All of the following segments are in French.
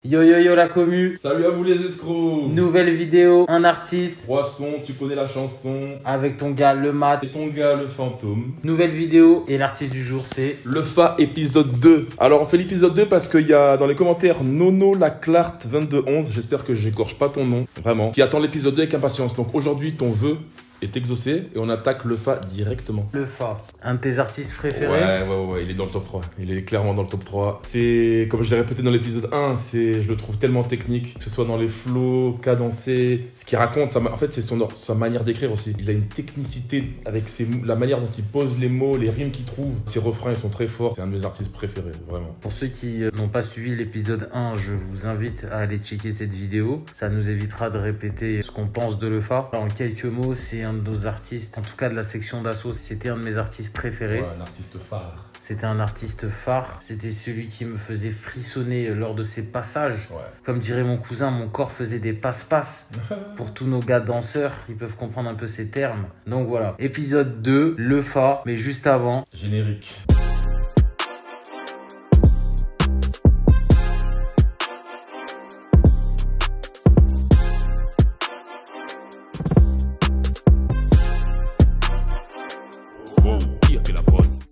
Yo yo yo la commu. Salut à vous les escrocs. Nouvelle vidéo, un artiste. Poisson, tu connais la chanson. Avec ton gars le mat. Et ton gars le fantôme. Nouvelle vidéo et l'artiste du jour c'est... Le Fa épisode 2. Alors on fait l'épisode 2 parce qu'il y a dans les commentaires Nono la Clart 2211, j'espère que j'écorche pas ton nom, vraiment, qui attend l'épisode 2 avec impatience. Donc aujourd'hui ton vœu est exaucé et on attaque le Fa directement. Le Fa, un de tes artistes préférés? Ouais, il est dans le top 3. Il est clairement dans le top 3. C'est, comme je l'ai répété dans l'épisode 1, je le trouve tellement technique, que ce soit dans les flows, cadencé, ce qu'il raconte, en fait c'est sa manière d'écrire aussi. Il a une technicité avec la manière dont il pose les mots, les rimes qu'il trouve. Ses refrains ils sont très forts. C'est un de mes artistes préférés, vraiment. Pour ceux qui n'ont pas suivi l'épisode 1, je vous invite à aller checker cette vidéo. Ça nous évitera de répéter ce qu'on pense de le Fa. En quelques mots, c'est un de nos artistes, en tout cas de la section d'assaut, c'était un de mes artistes préférés. Ouais, un artiste phare. C'était un artiste phare, c'était celui qui me faisait frissonner lors de ses passages. Ouais. Comme dirait mon cousin, mon corps faisait des passe-passe. Pour tous nos gars danseurs, ils peuvent comprendre un peu ces termes. Donc voilà, épisode 2, le Fa, mais juste avant... Générique.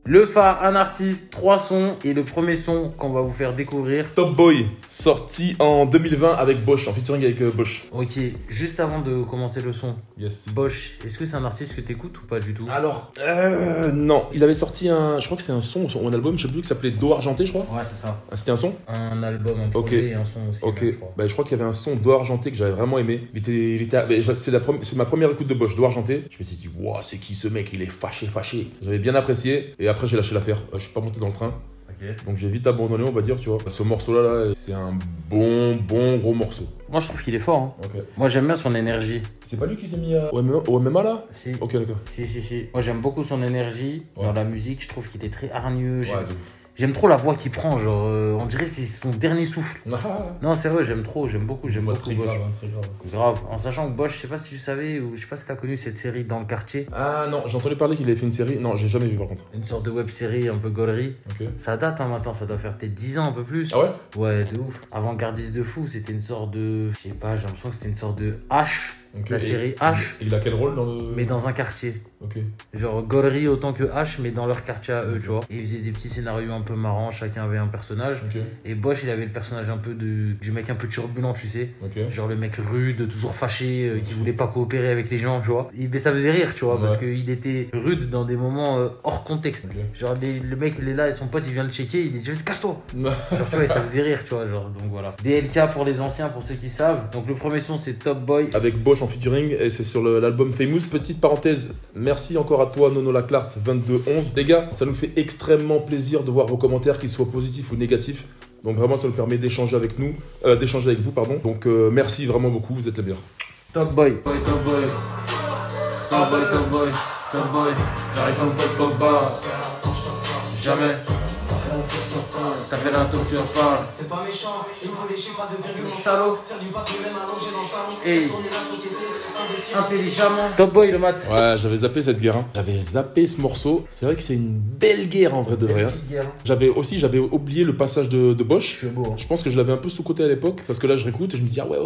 Le Fa, un artiste, 3 sons et le premier son qu'on va vous faire découvrir. Top Boy, sorti en 2020 avec Bosch, en featuring avec Bosch. Ok, juste avant de commencer le son, Yes. Bosch, est-ce que c'est un artiste que t'écoutes ou pas du tout? Alors, non, il avait sorti je crois que c'est un son ou un album, je sais plus, qui s'appelait Do Argenté, je crois. Ouais, c'est ça. Ah, c'était un son? Un album, un projet et un son aussi. Ok, là, je crois. bah, je crois qu'il y avait un son Do Argenté que j'avais vraiment aimé. C'est ma première écoute de Bosch, Do Argenté. Je me suis dit, wow, c'est qui ce mec? Il est fâché. J'avais bien apprécié et après j'ai lâché l'affaire. Je suis pas monté dans le train. Ok. Donc j'ai vite abandonné, on va dire, tu vois. Ce morceau-là, c'est un bon gros morceau. Moi, je trouve qu'il est fort. Hein. Ok. Moi, j'aime bien son énergie. C'est pas lui qui s'est mis au MMA là? Si. Ok, d'accord. Si. Moi, j'aime beaucoup son énergie dans la musique. Je trouve qu'il est très hargneux. Ouais, de ouf. J'aime trop la voix qu'il prend. Genre, on dirait que c'est son dernier souffle. Non, c'est vrai, j'aime beaucoup. J'aime beaucoup Très Bosch. grave, hein, très grave. Grave. En sachant que Bosch, je sais pas si tu savais ou je sais pas si t'as connu cette série Dans le quartier. Ah non, j'ai entendu parler qu'il avait fait une série. Non, j'ai jamais vu par contre. Une sorte de web série un peu gaulerie. Ok. Ça date hein, maintenant, ça doit faire peut-être 10 ans, un peu plus. Ah ouais? Ouais, de ouf. Avant-gardiste de fou, c'était une sorte de. Je sais pas, j'ai l'impression que c'était une sorte de H. Ok. La série H. Et il a quel rôle dans le. Mais dans un quartier. Ok. Genre gaulerie autant que H, mais dans leur quartier à eux, tu vois. Et ils faisaient des petits scénarios un peu marrants, chacun avait un personnage. Ok. Et Bosch, il avait le personnage un peu du mec un peu turbulent, tu sais. Ok. Genre le mec rude, toujours fâché, qui voulait pas coopérer avec les gens, tu vois. Mais ça faisait rire, tu vois, parce qu'il était rude dans des moments hors contexte. Ok. Genre le mec, il est là et son pote, il vient le checker, il dit « casse-toi !» Genre, tu vois, et ça faisait rire, tu vois, genre, donc voilà. DLK pour les anciens, pour ceux qui savent. Donc le premier son, c'est Top Boy. Avec Bosch en featuring et c'est sur l'album Famous. Petite parenthèse, merci encore à toi Nono la Clart 2211. Les gars, ça nous fait extrêmement plaisir de voir vos commentaires, qu'ils soient positifs ou négatifs. Donc vraiment ça nous permet d'échanger avec vous, pardon. Donc merci vraiment beaucoup, vous êtes les meilleurs. Top Boy. Top Boy. J'arrive comme Pogba. Jamais. T'as fait un tour, tu reparles. C'est pas méchant, il me faut les chiffres à 2 virgules mon Salaud. Faire du bateau même allongé dans le salon. Hey. Tourner la société, investir Intelligemment. Top Boy le mat. Ouais, j'avais zappé cette guerre. Hein. J'avais zappé ce morceau. C'est vrai que c'est une belle guerre en vrai de vrai. Hein. J'avais oublié le passage de Bosch. Je suis beau. Hein. Je pense que je l'avais un peu sous-côté à l'époque parce que là je réécoute et je me dis ah ouais.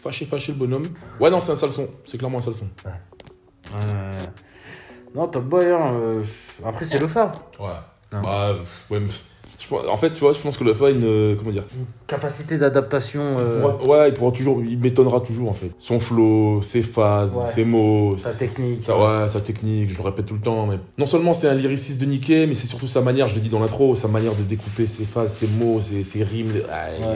Fâché le bonhomme. Ouais non, c'est un sale son. C'est clairement un sale son. Non, Top Boy, hein, après c'est le Fa. Ouais. Non. Bah ouais. En fait, tu vois, je pense que le Fa a une comment dire. Une capacité d'adaptation. Il m'étonnera toujours en fait. Son flow, ses phases, ses mots, sa technique. Sa technique, je le répète tout le temps. Mais non seulement c'est un lyriciste de niquer, mais c'est surtout sa manière, je l'ai dit dans l'intro, sa manière de découper ses phases, ses mots, ses rimes.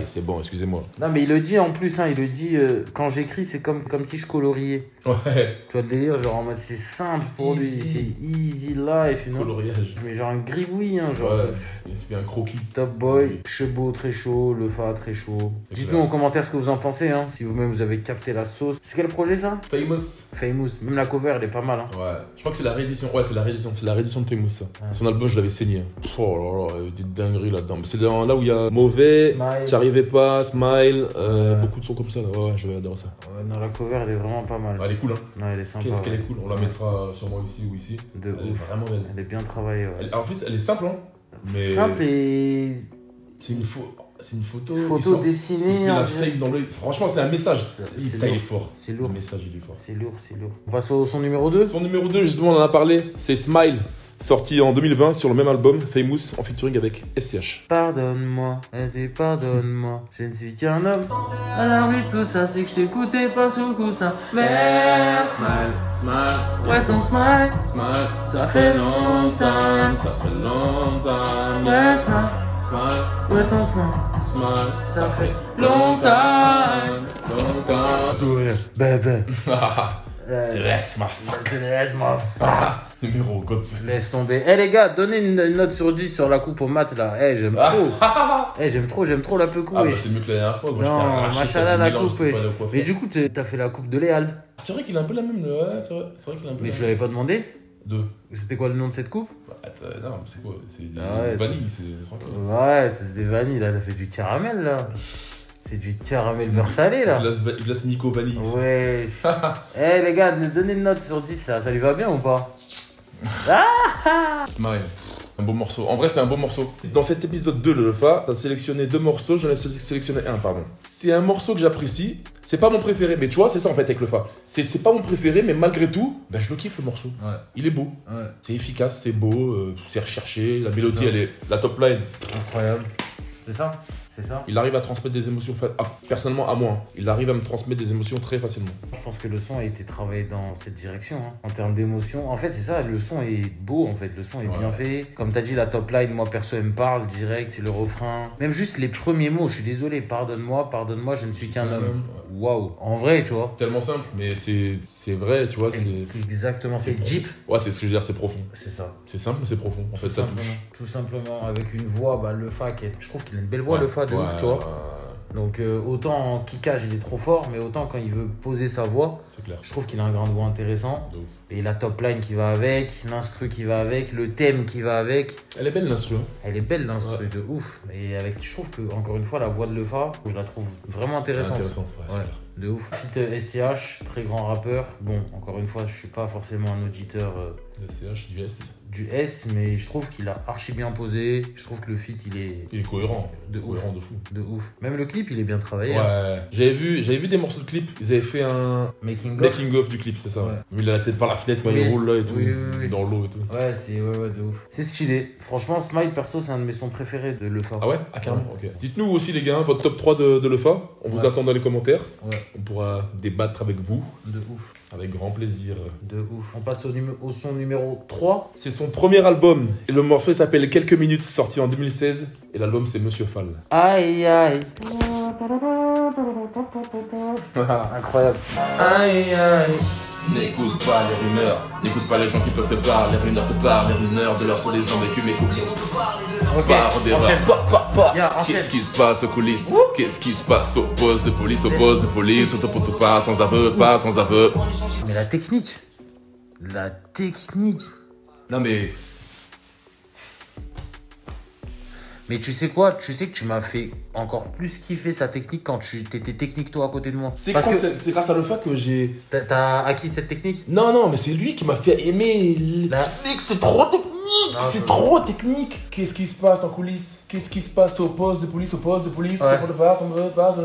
C'est bon, excusez-moi. Non, mais il le dit en plus, hein, il le dit, quand j'écris, c'est comme si je coloriais. Ouais. Tu vois le délire, genre en mode c'est simple pour lui, c'est easy life, non? Coloriage. Mais genre un gribouille, hein, genre. Ouais, il fait un croquis. Top Boy, Chebo très chaud, le Fa très chaud. Dites-nous en commentaire ce que vous en pensez, hein, si vous-même vous avez capté la sauce. C'est quel projet ça? Famous. Même la cover elle est pas mal. Hein. Ouais, je crois que c'est la réédition. Ouais, c'est la réédition de Famous ça. Ouais. Son album, je l'avais saigné. Oh là là, il y a des dingueries là-dedans. C'est là où il y a Mauvais, J'y arrivais pas, Smile, beaucoup de sons comme ça. Là. Ouais, je vais adorer ça. Ouais, non, la cover elle est vraiment pas mal. Elle est cool, hein. Non, elle est sympa. Qu'est-ce qu'elle est cool. On la mettra sûrement ici ou ici. De elle ouf. est vraiment belle. Elle est bien travaillée. Ouais. En plus, elle est simple, hein. Mais... Simple et... C'est une faux. C'est une photo. Photo dessinée. Il se met en la vrai. fame dans l'œil. Franchement, c'est un message. C'est Il est lourd. fort. C'est lourd. Le message, il est fort. C'est lourd, c'est lourd. On passe au son numéro 2. Son numéro 2, justement, on en a parlé. C'est Smile, sorti en 2020 sur le même album, Famous, en featuring avec SCH. Pardonne-moi, pardonne-moi, je ne suis qu'un homme. Alors lui tout ça, c'est que je t'écoutais pas sous le coussin. Mais Smile, ouais ton smile, smile. ça fait longtemps. Ça fait longtemps. Ouais smile, Smile, ouais ton smile, smile. ça fait longtemps. Sourire. Bébé. C'est vrai, c'est ma Laisse-moi. numéro code. Laisse tomber. Eh les gars, donnez une note sur 10 sur la coupe au mat là. Eh j'aime trop. Eh j'aime trop la coupe. Ah bah c'est mieux que la dernière fois. Moi, j'étais Non, arraché, ça machallah faisait la mélange, coupe. j'étais pas wesh. allé au coiffeur. Mais du coup, t'as fait la coupe de Léal. C'est vrai qu'il a un peu la même. Ouais, c'est vrai qu'il a un peu Mais la tu même. l'avais pas demandé? Deux. C'était quoi le nom de cette coupe? Non, mais c'est quoi? C'est des Ah ouais. vanilles, c'est tranquille. Ouais, c'est des vanilles là, ça fait du caramel là. C'est du caramel beurre salé là. Glace Nico vanille. Ouais. Eh les gars, donnez une note sur 10 là, ça lui va bien ou pas? Smile. Un beau morceau. En vrai, c'est un beau morceau. Dans cet épisode 2, le Lefa, t'as sélectionné 2 morceaux, j'en ai sélectionné un, pardon. C'est un morceau que j'apprécie. C'est pas mon préféré, mais tu vois, c'est ça en fait avec le Fa. C'est pas mon préféré, mais malgré tout, ben, je le kiffe le morceau. Ouais. Il est beau. Ouais. C'est efficace, c'est beau, c'est recherché. La mélodie, Ouais. elle est. La top line, Incroyable. C'est ça? C'est ça? il arrive à transmettre des émotions. Personnellement, à moi, hein. Il arrive à me transmettre des émotions très facilement. Je pense que le son a été travaillé dans cette direction, hein. En termes d'émotion. En fait, c'est ça, le son est beau, en fait. Le son est Ouais. bien fait. Comme t'as dit, la top line, moi, perso, elle me parle direct, le refrain. Même juste les premiers mots, je suis désolé, pardonne-moi, je ne suis qu'un homme. Waouh. En vrai, tu vois. Tellement simple, mais c'est vrai, tu vois. Exactement, c'est deep. Ouais, c'est ce que je veux dire, c'est profond. C'est ça. C'est simple, mais c'est profond. En fait, ça touche. Tout simplement, avec une voix, bah, le Fa, je trouve qu'il a une belle voix, le Fa, de Ouais, ouf, tu vois. Donc, autant en kickage, il est trop fort, mais autant quand il veut poser sa voix, c'est clair. je trouve qu'il a un grain de voix intéressant. De ouf. Et la top line qui va avec, l'instru qui va avec, le thème qui va avec. Elle est belle l'instru. Hein. Elle est belle l'instru, de ouf. Et avec, je trouve que, encore une fois, la voix de Lefa, je la trouve vraiment intéressante. Intéressant, ouais, c'est Ouais. clair. De ouf. Feat SCH, très grand rappeur. Bon, encore une fois, je suis pas forcément un auditeur Le CH du S. du S, mais je trouve qu'il a archi bien posé. Je trouve que le feat, il est Cohérent. De ouf. Cohérent de fou. de ouf. Même le clip, il est bien travaillé. Ouais. Hein. J'avais vu des morceaux de clip. Ils avaient fait un Making of. making of du clip, c'est ça. Ouais. Il a la tête par la fenêtre quand Oui. il roule là et tout. Oui. Dans l'eau et tout. Ouais, ouais, de ouf. C'est stylé. Franchement, Smile, perso, c'est un de mes sons préférés de Lefa. Ah ouais? Ah carrément, ok. Dites-nous aussi les gars, votre top 3 de Lefa. On vous Ouais. attend dans les commentaires. Ouais, On pourra débattre avec vous. de ouf. Avec grand plaisir. De ouf. On passe au son numéro 3. C'est son premier album. Et le morceau s'appelle Quelques minutes, sorti en 2016. Et l'album c'est Monsieur Fall. Aïe, aïe. Incroyable. Aïe aïe. N'écoute pas les rumeurs, n'écoute pas les gens qui peuvent te parler, les rumeurs te parlent, les rumeurs de leurs sont des hommes vécus mais qu'oubliés. Ok, Par d'erreur. enchaîne. Yeah, enchaîne. Qu'est-ce qui se passe aux coulisses? Qu'est-ce qui se passe au poste de police, au poste de police, au topo pas sans aveu, pas sans aveu. Mais la technique. La technique. Non mais, Mais tu sais quoi? Tu sais que tu m'as fait encore plus kiffer sa technique quand tu t'étais technique toi à côté de moi. C'est Parce que c'est grâce à Lefa que j'ai. t'as acquis cette technique? Non, mais c'est lui qui m'a fait aimer. Là. Mec, c'est trop technique. Non, C'est je- trop technique. Qu'est-ce qui se passe en coulisses? Qu'est-ce qui se passe au poste de police, Ouais. au poste de passe,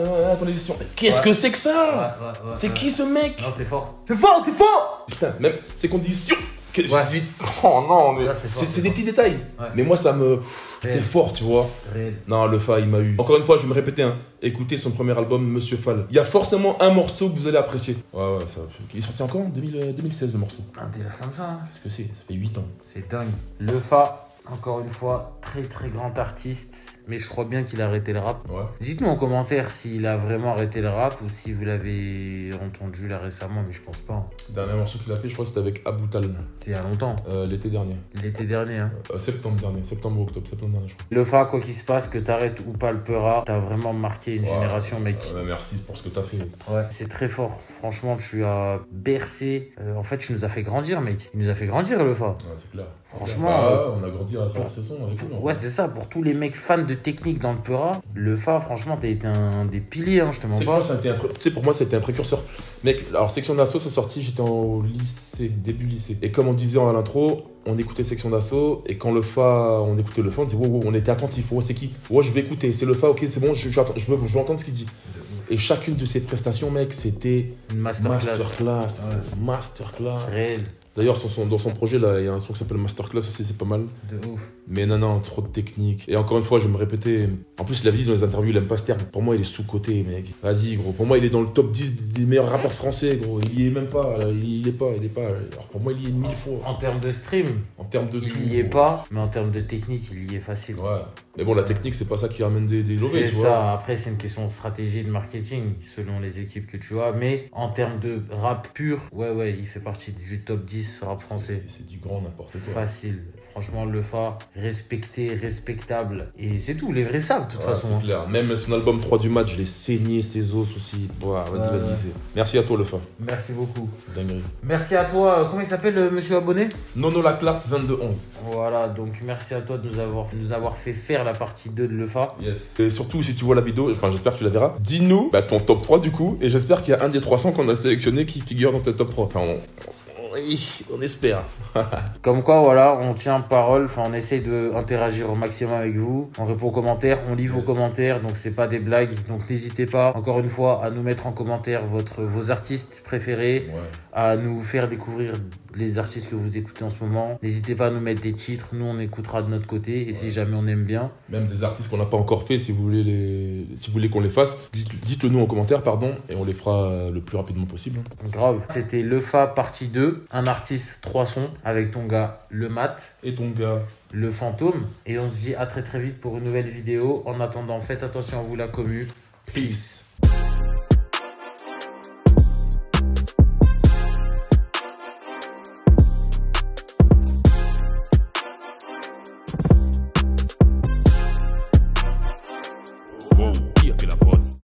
ton édition. Qu'est-ce Ouais. que c'est que ça? Ouais, C'est qui ce mec? Non, c'est fort. C'est fort, c'est fort! Putain, même ses conditions. Que Ouais. je dis, oh non, mais Là, c'est fort. c'est des petits détails. Ouais. Mais moi, ça me. C'est Réel. fort, tu vois. Réel. Non, le Fa, il m'a eu. Encore une fois, je vais me répéter, hein. Écoutez son premier album, Monsieur Fall. Il y a forcément un morceau que vous allez apprécier. Ouais, ça. Il est sorti encore en 2016, le morceau. Un délire comme ça, hein. Qu'est-ce que c'est? Ça fait 8 ans. C'est dingue. Le Fa, encore une fois, très très grand artiste. Mais je crois bien qu'il a arrêté le rap. Ouais. Dites-nous en commentaire s'il a vraiment arrêté le rap ou si vous l'avez entendu là récemment, mais je pense pas. Le dernier morceau qu'il a fait, je crois, c'était avec Aboutal. C'était il y a longtemps. L'été dernier. L'été dernier, hein. Septembre dernier. Septembre ou octobre. Septembre dernier, je crois. Le Fa, quoi qu'il se passe, que t'arrêtes ou pas le Peura, t'as vraiment marqué une Ouais. génération, mec. Merci pour ce que t'as fait. Ouais, c'est très fort. Franchement, tu as bercé. En fait, tu nous as fait grandir, mec. Il nous a fait grandir, le Fa. Ouais, c'est clair. Franchement, Bah, on a grandi à travers ces sons avec lui. Ouais, c'est ça. Pour tous les mecs fans de de technique dans le Peura, le Fa, franchement, t'as été un des piliers, hein, je te mens Tu pas. sais, pour moi, c'était un précurseur. Mec, alors section d'assaut, c'est sorti, j'étais au lycée, début lycée. Et comme on disait à l'intro, on écoutait section d'assaut. Et quand le Fa, on écoutait le Fa, on disait, wow, on était attentif. Oh, c'est qui? Ouais, je vais écouter. C'est le Fa, ok, c'est bon, je veux entendre ce qu'il dit. Et chacune de ces prestations, mec, c'était Une masterclass. Masterclass. Réel. D'ailleurs, dans son projet, là, il y a un son qui s'appelle Masterclass aussi, c'est pas mal. De ouf. Mais non, trop de technique. Et encore une fois, je vais me répéter. En plus, il avait dit dans les interviews, il aime pas ce terme. Pour moi, il est sous-coté, mec. Vas-y, gros. Pour moi, il est dans le top 10 des meilleurs rappeurs français, gros. Il y est même pas. Il est pas. Alors, pour moi, il y est 1000 fois. En termes de stream, En termes de tout. il y est pas, mais en termes de technique, il y est facile. Ouais. Mais bon, la technique, c'est pas ça qui ramène des lovés, C'est tu ça, vois. après c'est une question de stratégie de marketing selon les équipes que tu as, mais en termes de rap pur, ouais, il fait partie du top 10 rap français. C'est du grand n'importe quoi. Facile. Franchement, le Fa, respecté, respectable. Et c'est tout, les vrais savent de toute façon. C'est clair. Même son album 3 du match, je l'ai saigné ses os aussi. Ouais, vas-y. Merci à toi, le Fa. Merci beaucoup. Dinguerie. Merci à toi. Comment il s'appelle, monsieur abonné? Nono Laclarte 2211. Voilà, donc merci à toi de nous avoir fait faire la partie 2 de le Fa. Yes. Et surtout, si tu vois la vidéo, enfin, j'espère que tu la verras, dis-nous ton top 3 du coup. Et j'espère qu'il y a un des 300 qu'on a sélectionné qui figure dans ton top 3. Enfin, on espère. Comme quoi, voilà, on tient parole, enfin, on essaye d'interagir au maximum avec vous. On répond aux commentaires, on lit vos commentaires, donc c'est pas des blagues. Donc n'hésitez pas, encore une fois, à nous mettre en commentaire vos artistes préférés, à nous faire découvrir les artistes que vous écoutez en ce moment. N'hésitez pas à nous mettre des titres, nous on écoutera de notre côté, et si jamais on aime bien. Même des artistes qu'on n'a pas encore fait, si vous voulez qu'on les fasse, dites-le nous en commentaire, pardon, et on les fera le plus rapidement possible. Grave. C'était le Fa partie 2, un artiste, 3 sons, avec ton gars le Mat, Et ton gars. le Fantôme, et on se dit à très très vite pour une nouvelle vidéo. En attendant, faites attention à vous la commu. Peace.